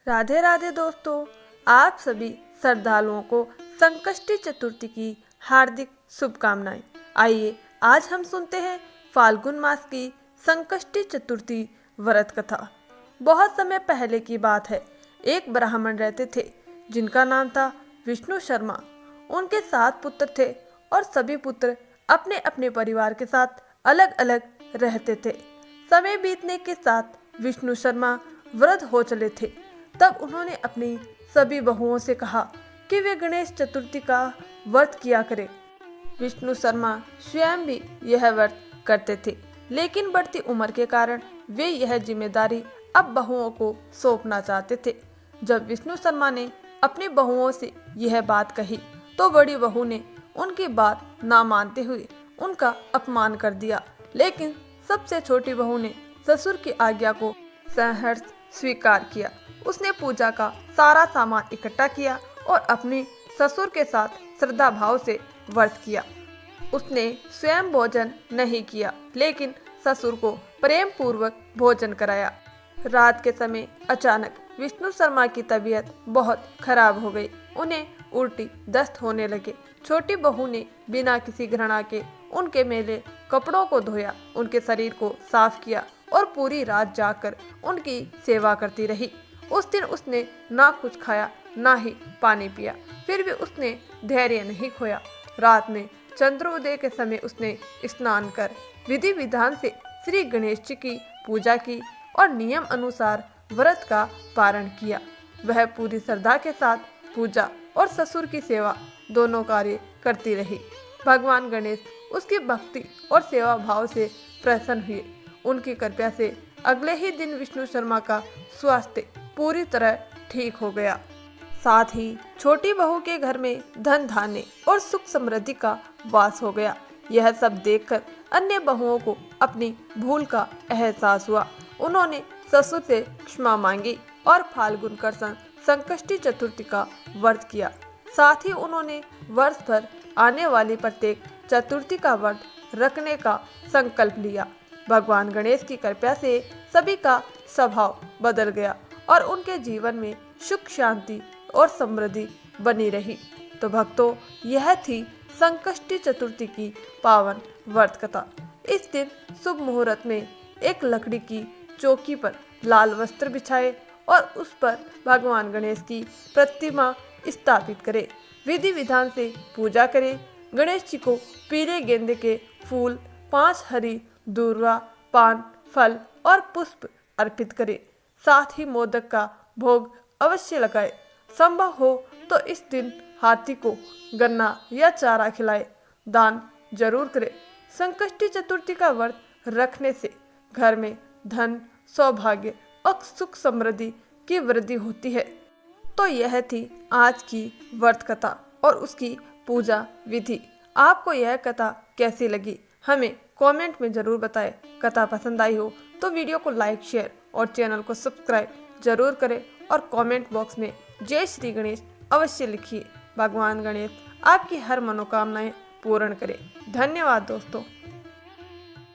राधे राधे दोस्तों, आप सभी श्रद्धालुओं को संकष्टी चतुर्थी की हार्दिक शुभकामनाएं। आइए आज हम सुनते हैं फाल्गुन मास की संकष्टी चतुर्थी व्रत कथा। बहुत समय पहले की बात है। एक ब्राह्मण रहते थे जिनका नाम था विष्णु शर्मा। उनके 7 पुत्र थे और सभी पुत्र अपने अपने परिवार के साथ अलग अलग रहते थे। समय बीतने के साथ विष्णु शर्मा वृद्ध हो चले थे। तब उन्होंने अपनी सभी बहुओं से कहा कि वे गणेश चतुर्थी का व्रत किया करें। विष्णु शर्मा स्वयं भी यह व्रत करते थे, लेकिन बढ़ती उम्र के कारण वे यह जिम्मेदारी अब बहुओं को सौंपना चाहते थे। जब विष्णु शर्मा ने अपनी बहुओं से यह बात कही तो बड़ी बहू ने उनकी बात ना मानते हुए उनका अपमान कर दिया, लेकिन सबसे छोटी बहू ने ससुर की आज्ञा को सहर्ष स्वीकार किया। उसने पूजा का सारा सामान इकट्ठा किया और अपने ससुर के साथ श्रद्धा भाव से व्रत किया। उसने स्वयं भोजन नहीं किया, लेकिन ससुर को प्रेम पूर्वक भोजन कराया। रात के समय अचानक विष्णु शर्मा की तबीयत बहुत खराब हो गई। उन्हें उल्टी दस्त होने लगे। छोटी बहू ने बिना किसी घृणा के उनके मैले कपड़ों को धोया, उनके शरीर को साफ किया और पूरी रात जागकर उनकी सेवा करती रही। उस दिन उसने ना कुछ खाया ना ही पानी पिया, फिर भी उसने धैर्य नहीं खोया। रात में चंद्रोदय के समय उसने स्नान कर विधि विधान से श्री गणेश जी की पूजा की और नियम अनुसार व्रत का पारण किया। वह पूरी श्रद्धा के साथ पूजा और ससुर की सेवा दोनों कार्य करती रही। भगवान गणेश उसकी भक्ति और सेवा भाव से प्रसन्न हुए। उनकी कृपा से अगले ही दिन विष्णु शर्मा का स्वास्थ्य पूरी तरह ठीक हो गया। साथ ही छोटी बहू के घर में धन धान्य और सुख समृद्धि का वास हो गया। यह सब देखकर अन्य बहुओं को अपनी भूल का एहसास हुआ। उन्होंने ससुर से क्षमा मांगी और फाल्गुन कृष्ण संकष्टी चतुर्थी का व्रत किया। साथ ही उन्होंने वर्ष भर आने वाली प्रत्येक चतुर्थी का व्रत रखने का संकल्प लिया। भगवान गणेश की कृपा से सभी का स्वभाव बदल गया और उनके जीवन में सुख शांति और समृद्धि बनी रही। तो भक्तों, यह थी संकष्टी चतुर्थी की पावन व्रत कथा। इस दिन शुभ मुहूर्त में एक लकड़ी की चौकी पर लाल वस्त्र बिछाए और उस पर भगवान गणेश की प्रतिमा स्थापित करें। विधि विधान से पूजा करें। गणेश जी को पीले गेंदे के फूल, 5 हरी दूर्वा, पान, फल और पुष्प अर्पित करें। साथ ही मोदक का भोग अवश्य लगाए। संभव हो तो इस दिन हाथी को गन्ना या चारा खिलाए। दान जरूर करें। संकष्टी चतुर्थी का व्रत रखने से घर में धन, सौभाग्य और सुख समृद्धि की वृद्धि होती है। तो यह थी आज की व्रत कथा और उसकी पूजा विधि। आपको यह कथा कैसी लगी हमें कमेंट में जरूर बताएं। कथा पसंद आई हो तो वीडियो को लाइक, शेयर और चैनल को सब्सक्राइब जरूर करें और कमेंट बॉक्स में जय श्री गणेश अवश्य लिखिए। भगवान गणेश आपकी हर मनोकामनाएं पूर्ण करें। धन्यवाद दोस्तों।